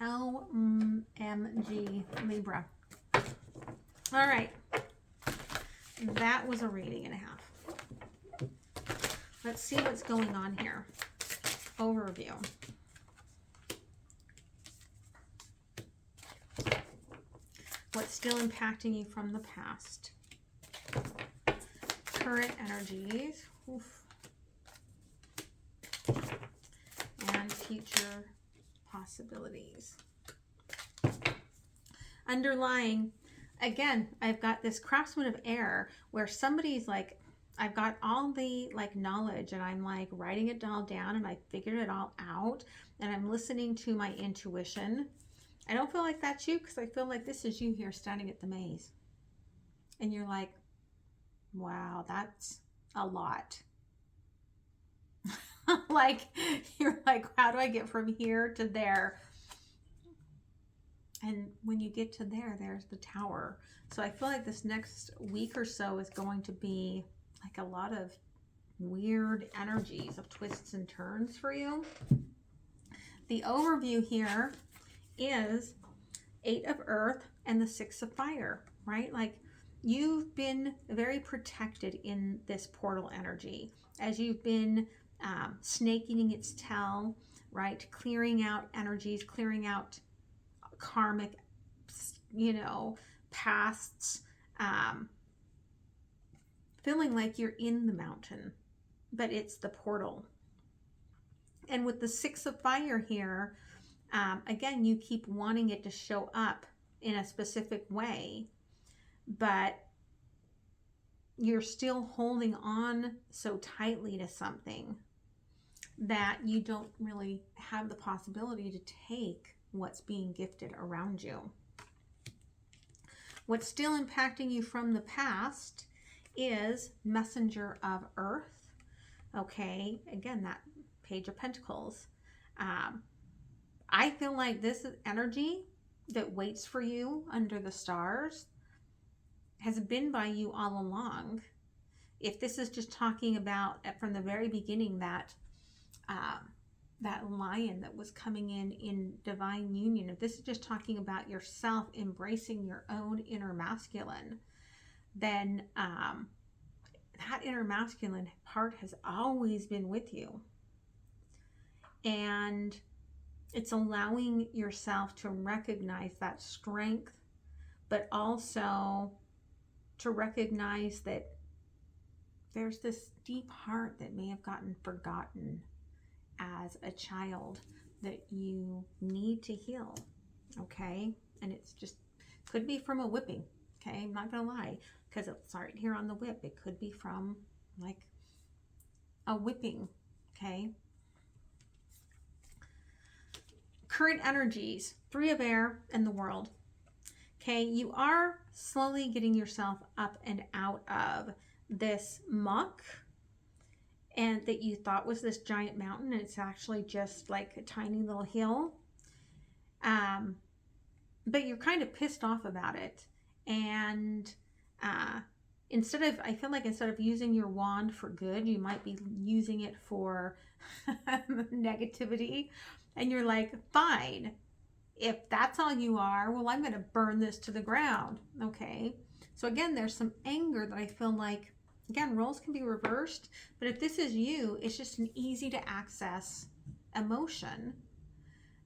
OMG, Libra. All right. That was a reading and a half. Let's see what's going on here. Overview. What's still impacting you from the past? Current energies. Oof. And future possibilities. Underlying, again, I've got this craftsman of air where somebody's like, I've got all the like knowledge and I'm like writing it all down and I figured it all out and I'm listening to my intuition. I don't feel like that's you because I feel like this is you here standing at the maze. And you're like, wow, that's a lot. Like, you're like, how do I get from here to there? And when you get to there, there's the tower. So I feel like this next week or so is going to be like a lot of weird energies of twists and turns for you. The overview here is 8 of Earth and the 6 of Fire, right? Like you've been very protected in this portal energy as you've been snaking its tail, right? Clearing out energies, clearing out karmic, pasts, feeling like you're in the mountain, but it's the portal. And with the 6 of Fire here, again, you keep wanting it to show up in a specific way, but you're still holding on so tightly to something that you don't really have the possibility to take what's being gifted around you. What's still impacting you from the past is Messenger of Earth. Okay, again, that Page of Pentacles. I feel like this energy that waits for you under the stars has been by you all along. If this is just talking about from the very beginning that lion that was coming in divine union, if this is just talking about yourself embracing your own inner masculine, then that inner masculine part has always been with you. And it's allowing yourself to recognize that strength, but also to recognize that there's this deep heart that may have gotten forgotten as a child that you need to heal, okay? And it's just, could be from a whipping, okay? I'm not gonna lie, because it's right here on the whip. It could be from like a whipping, okay? Current energies, 3 of Air and the World. Okay, you are slowly getting yourself up and out of this muck and that you thought was this giant mountain, and it's actually just like a tiny little hill. But you're kind of pissed off about it. And I feel like instead of using your wand for good, you might be using it for negativity. And you're like, fine, if that's all you are, well, I'm going to burn this to the ground. Okay. So again, there's some anger that I feel like, again, roles can be reversed, but if this is you, it's just an easy to access emotion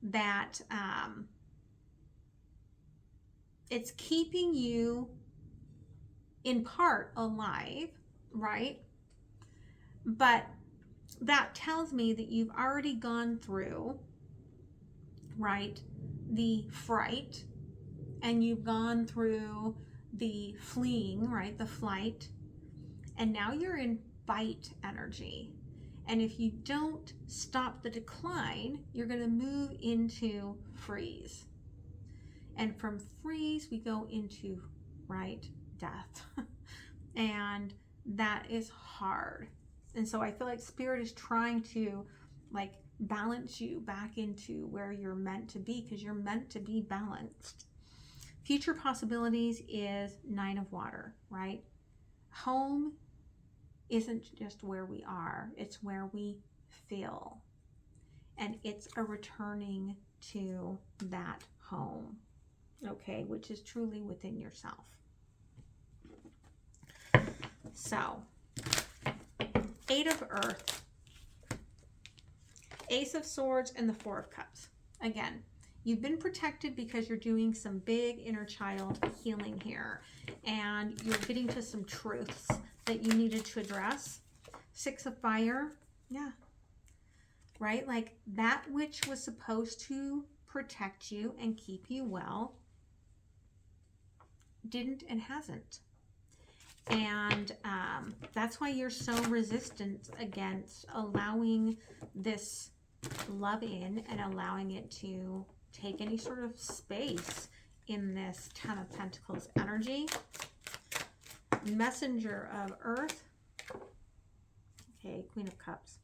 that it's keeping you in part alive, right? But that tells me that you've already gone through, right, the fright, and you've gone through the fleeing, right, the flight, and now you're in fight energy. And if you don't stop the decline, you're going to move into freeze. And from freeze, we go into, right, death. And that is hard. And so I feel like Spirit is trying to like balance you back into where you're meant to be, because you're meant to be balanced. Future possibilities is 9 of Water, right? Home isn't just where we are, it's where we feel. And it's a returning to that home, okay, which is truly within yourself. So, Eight of Earth, Ace of Swords, and the Four of Cups. Again, you've been protected because you're doing some big inner child healing here, and you're getting to some truths that you needed to address. Six of Fire, yeah, right? Like that which was supposed to protect you and keep you well didn't and hasn't. And that's why you're so resistant against allowing this love in and allowing it to take any sort of space in this Ten of Pentacles energy. Messenger of Earth. Okay, Queen of Cups.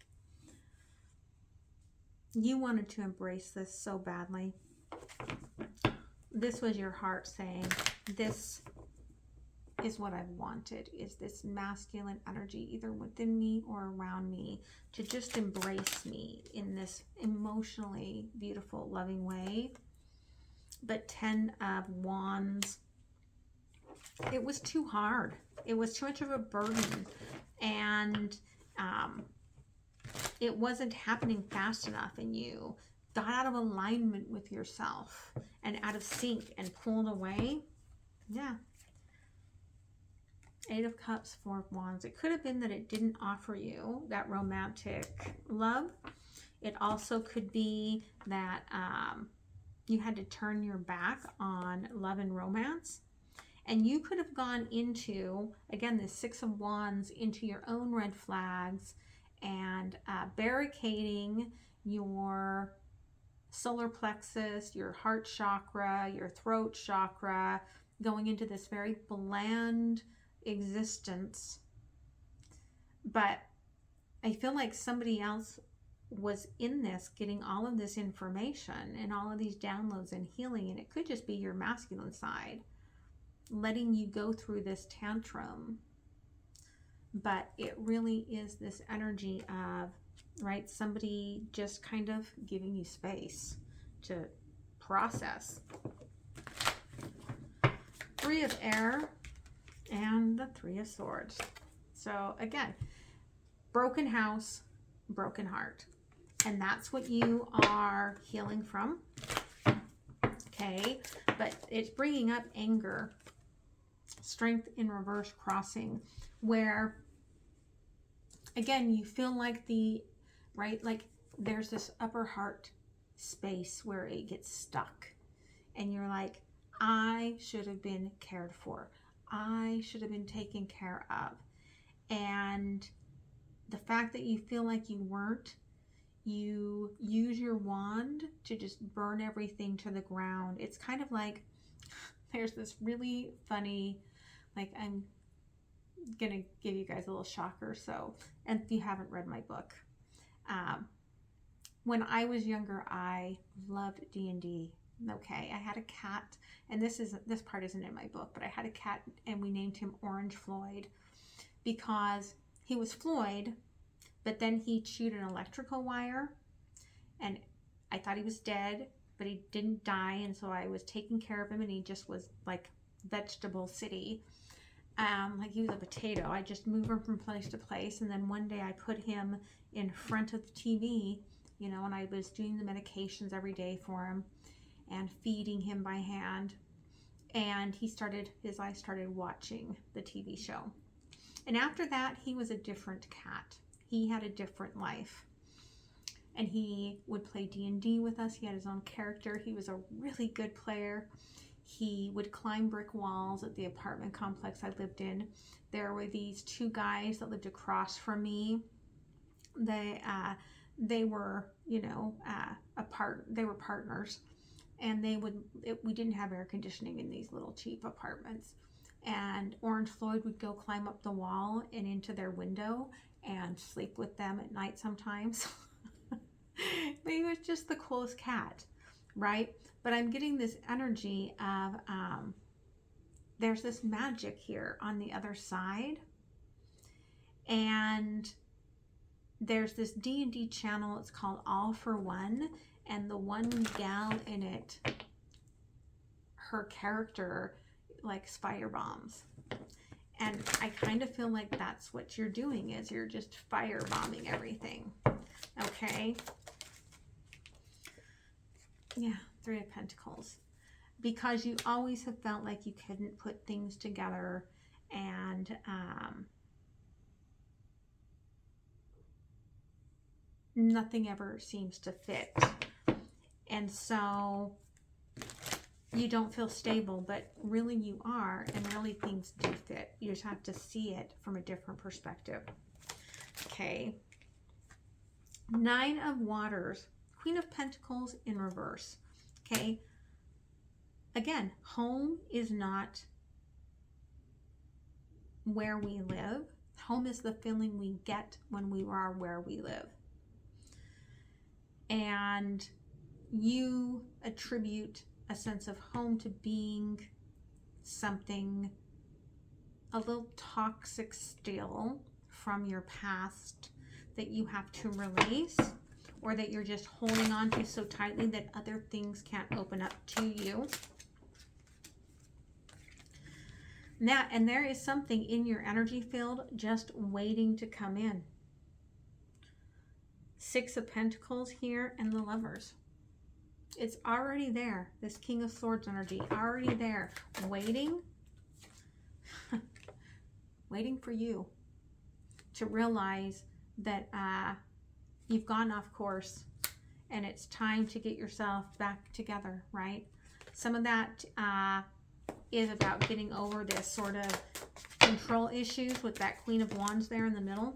You wanted to embrace this so badly. This was your heart saying, this is what I've wanted, is this masculine energy either within me or around me to just embrace me in this emotionally beautiful, loving way. But 10 of Wands, it was too hard. It was too much of a burden, and it wasn't happening fast enough, and you got out of alignment with yourself and out of sync and pulled away. Yeah. Eight of Cups, Four of Wands. It could have been that it didn't offer you that romantic love. It also could be that you had to turn your back on love and romance. And you could have gone into, again, the Six of Wands, into your own red flags and barricading your solar plexus, your heart chakra, your throat chakra, going into this very bland existence. But I feel like somebody else was in this, getting all of this information and all of these downloads and healing, and it could just be your masculine side letting you go through this tantrum. But it really is this energy of, right, somebody just kind of giving you space to process. Three of Air and the Three of Swords. So again, broken house, broken heart. And that's what you are healing from. Okay, but it's bringing up anger, strength in reverse crossing, where again, you feel like like there's this upper heart space where it gets stuck. And you're like, I should have been cared for. I should have been taken care of. And the fact that you feel like you weren't, you use your wand to just burn everything to the ground. It's kind of like, there's this really funny, like, I'm gonna give you guys a little shocker. So, and if you haven't read my book, when I was younger, I loved D&D. Okay, I had a cat, and this part isn't in my book, but I had a cat, and we named him Orange Floyd because he was Floyd, but then he chewed an electrical wire, and I thought he was dead, but he didn't die, and so I was taking care of him, and he just was like vegetable city, like he was a potato. I just moved him from place to place, and then one day I put him in front of the TV, you know, and I was doing the medications every day for him and feeding him by hand, and his eyes started watching the TV show. And after that, he was a different cat. He had a different life, and he would play D&D with us. He had his own character. He was a really good player. He would climb brick walls at the apartment complex I lived in. There were these two guys that lived across from me. They were, you know, they were partners, and we didn't have air conditioning in these little cheap apartments. And Orange Floyd would go climb up the wall and into their window and sleep with them at night sometimes. But he was just the coolest cat, right? But I'm getting this energy of there's this magic here on the other side, and there's this D&D channel. It's called All for One, and the one gal in it, her character likes fire bombs. And I kind of feel like that's what you're doing, is you're just fire bombing everything. Okay. Yeah, Three of Pentacles. Because you always have felt like you couldn't put things together, and nothing ever seems to fit. And so you don't feel stable, but really you are, and really things do fit. You just have to see it from a different perspective. Okay. Nine of Waters, Queen of Pentacles in reverse. Okay. Again, home is not where we live. Home is the feeling we get when we are where we live. And you attribute a sense of home to being something a little toxic still from your past that you have to release, or that you're just holding on to so tightly that other things can't open up to you. Now, and there is something in your energy field just waiting to come in. Six of Pentacles here, and the Lovers. It's already there. This King of Swords energy, already there, waiting, waiting for you to realize that you've gone off course and it's time to get yourself back together, right? Some of that is about getting over this sort of control issues with that Queen of Wands there in the middle.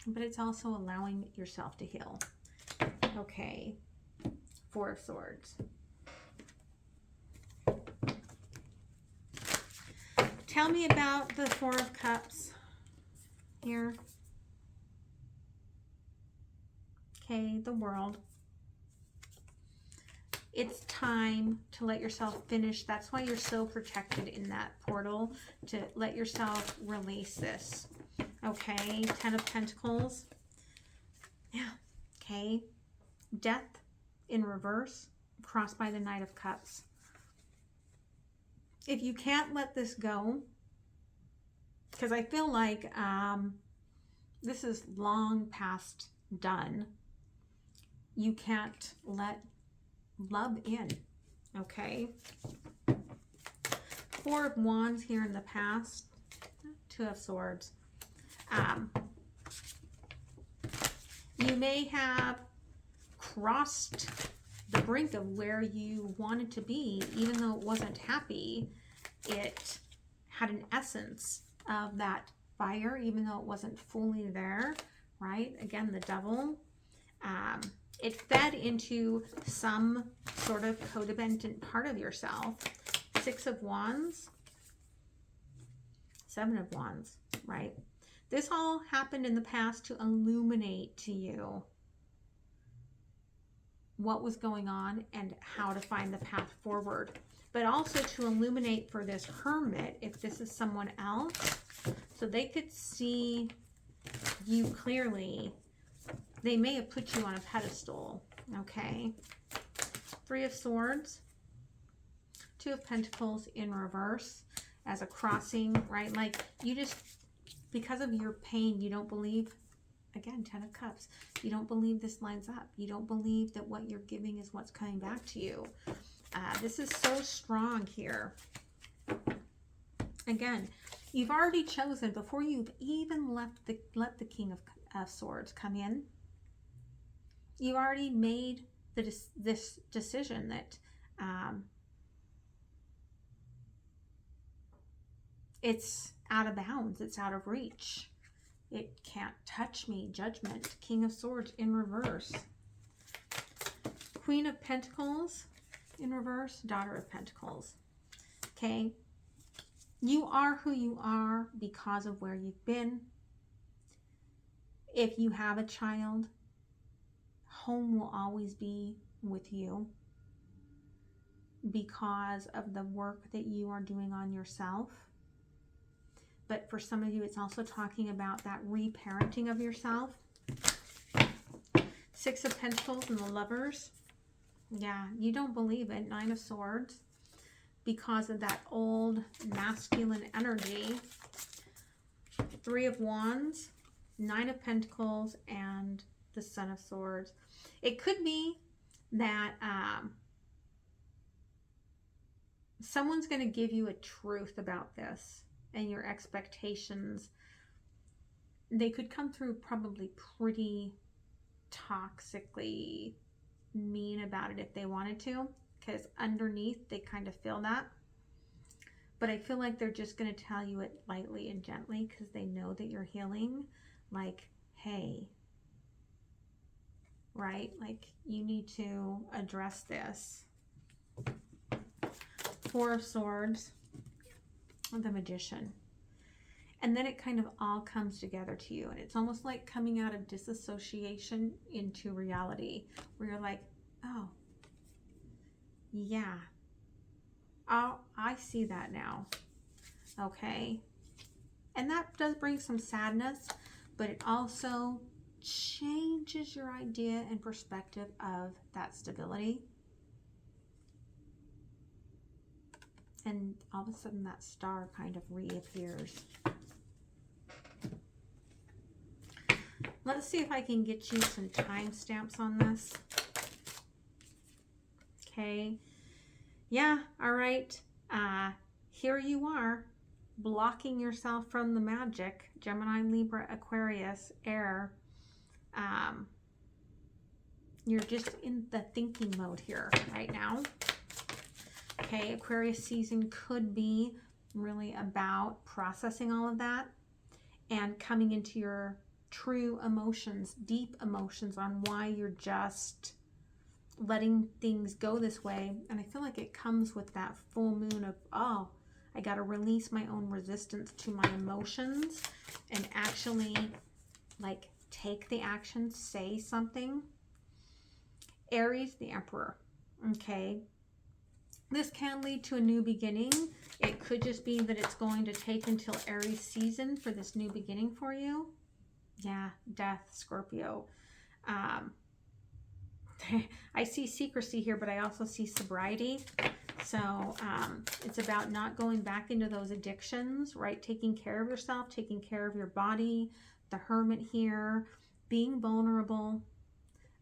But it's also allowing yourself to heal. Okay. Four of Swords. Tell me about the Four of Cups here. Okay, the World. It's time to let yourself finish. That's why you're so protected in that portal, to let yourself release this. Okay, Ten of Pentacles. Yeah, okay. Death in reverse, crossed by the Knight of Cups. If you can't let this go, because I feel like this is long past done, you can't let love in, okay? Four of Wands here in the past, Two of Swords. You may have crossed the brink of where you wanted to be, even though it wasn't happy. It had an essence of that fire, even though it wasn't fully there, right? Again, the Devil. It fed into some sort of codependent part of yourself. Six of Wands. Seven of Wands, right? This all happened in the past to illuminate to you what was going on and how to find the path forward. But also to illuminate for this Hermit, if this is someone else, so they could see you clearly. They may have put you on a pedestal, okay? Three of Swords. Two of Pentacles in reverse as a crossing, right? Like you just, because of your pain, you don't believe, again, Ten of Cups, you don't believe this lines up. You don't believe that what you're giving is what's coming back to you. This is so strong here. Again, you've already chosen, before you've even let the King of Swords come in, you already made this decision that it's out of bounds, it's out of reach. It can't touch me. Judgment. King of Swords in reverse. Queen of Pentacles in reverse. Daughter of Pentacles. Okay. You are who you are because of where you've been. If you have a child, home will always be with you because of the work that you are doing on yourself. But for some of you, it's also talking about that reparenting of yourself. Six of Pentacles and the Lovers. Yeah, you don't believe it. Nine of Swords. Because of that old masculine energy. Three of Wands. Nine of Pentacles and the Son of Swords. It could be that someone's going to give you a truth about this and your expectations. They could come through probably pretty toxically mean about it if they wanted to, because underneath they kind of feel that. But I feel like they're just going to tell you it lightly and gently because they know that you're healing. Like, hey, right? Like, you need to address this. Four of Swords, the Magician. And then it kind of all comes together to you. And it's almost like coming out of disassociation into reality, where you're like, oh, yeah, I see that now. Okay. And that does bring some sadness, but it also changes your idea and perspective of that stability. And all of a sudden that star kind of reappears. Let's see if I can get you some timestamps on this. Okay. Yeah, all right. Here you are, blocking yourself from the magic. Gemini, Libra, Aquarius, Air. You're just in the thinking mode here right now. Okay, Aquarius season could be really about processing all of that and coming into your true emotions, deep emotions on why you're just letting things go this way. And I feel like it comes with that full moon of, oh, I got to release my own resistance to my emotions and actually like take the action, say something. Aries, the Emperor. Okay. This can lead to a new beginning. It could just be that it's going to take until Aries season for this new beginning for you. Yeah, Death, Scorpio. I see secrecy here, but I also see sobriety. So it's about not going back into those addictions, right? Taking care of yourself, taking care of your body. The Hermit here, being vulnerable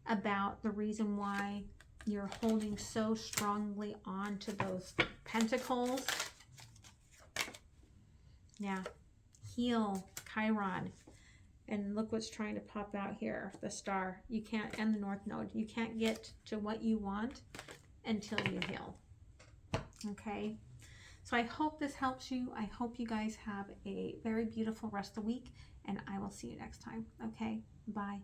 about the reason why you're holding so strongly on to those pentacles. Yeah. Heal, Chiron. And look what's trying to pop out here, the star. You can't, and the North Node. You can't get to what you want until you heal. Okay? So I hope this helps you. I hope you guys have a very beautiful rest of the week, and I will see you next time. Okay? Bye.